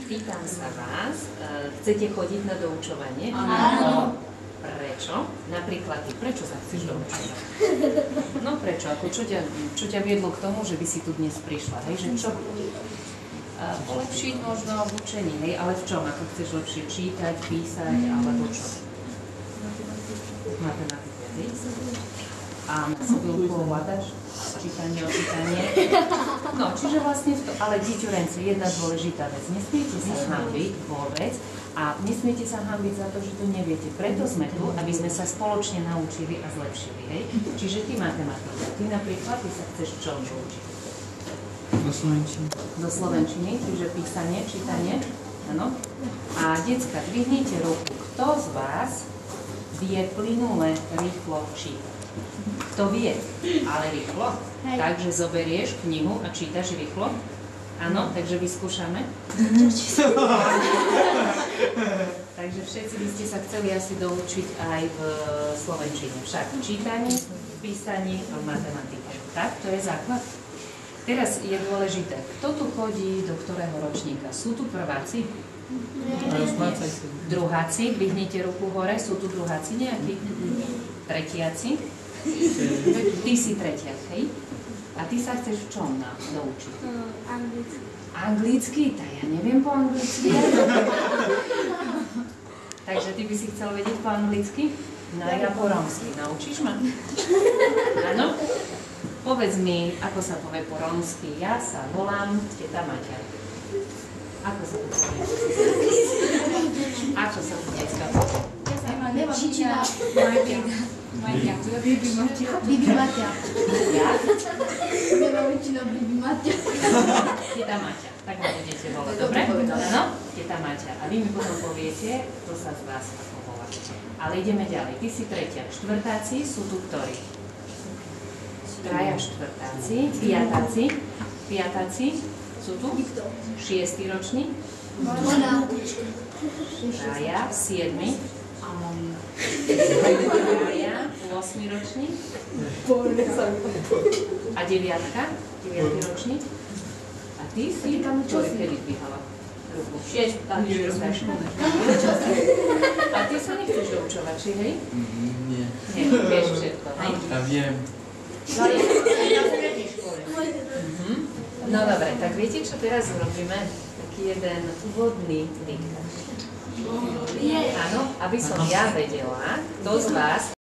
Pýtam sa vás, chcete chodiť na doučovanie? Áno. Prečo? Napríklad ty, prečo sa chceš doučovať? No prečo? Čo ťa viedlo k tomu, že by si tu dnes prišla? Hej, že čo? Polepšiť možno v učení, hej, ale v čom? Ako chceš lepšie čítať, písať, alebo čo? Matematika, hej? A mobilku ovládaš? Čítanie. No, čiže vlastne v to, ale dieťurence, jedna dôležitá vec. Nesmiete sa hanbiť vôbec a nesmiete sa hanbiť za to, že to neviete. Preto sme tu, aby sme sa spoločne naučili a zlepšili, hej? Čiže ty matematika, ty napríklad, ty sa chceš čo učiť? Do slovenčiny. Do slovenčiny, čiže písanie, čítanie, áno. A decka, dvihnite ruku. Kto z vás vie plynule rýchlo čítať? Kto vie, ale rýchlo? Takže zoberieš knihu a čítaš rýchlo? Áno, takže vyskúšame. Takže všetci by ste sa chceli asi doučiť aj v slovenčine. Však v čítaní, v písaní a v matematike. Tak, to je základ. Teraz je dôležité, kto tu chodí do ktorého ročníka? Sú tu prváci? Druháci? Dvihnite ruku hore. Sú tu druháci nejakí? Tretiaci? Ty si tretiak, hej? A ty sa chceš v čom doučiť? Anglicky. Anglicky? Tak ja neviem po anglicky. Takže ty by si chcel vedieť po anglicky? No ja po rómsky. Naučíš ma? Áno? Povedz mi, ako sa povie po rómsky. Ja sa volám teta Maťa. Ako sa to povie? Ako sa to dneska povie? Čičina. Bibi Maťa. Bibi Maťa. Ja? Nemám väčšinou Bibi Maťa. Teta Maťa. Tak ma budete volať. Dobre? Áno? Teta Maťa. A vy mi potom poviete, kto sa z vás ako volá. Ale ideme ďalej. Ty si tretiak. Štvrtáci sú tu ktorí? Traja štvrtáci. Piatáci sú tu? 6. ročník. Traja, 7. Traja, 8. ročník. A 9. ročník. A ty si tam čo si kedy dvíhala? Ruku. 6. A ty sa nechceš doučovať, či hej? Nie. Nie, vieš všetko, hej? Ja viem. No dobre, tak viete, čo teraz urobíme? Taký jeden úvodný diktát. Áno, aby som ja vedela, kto z vás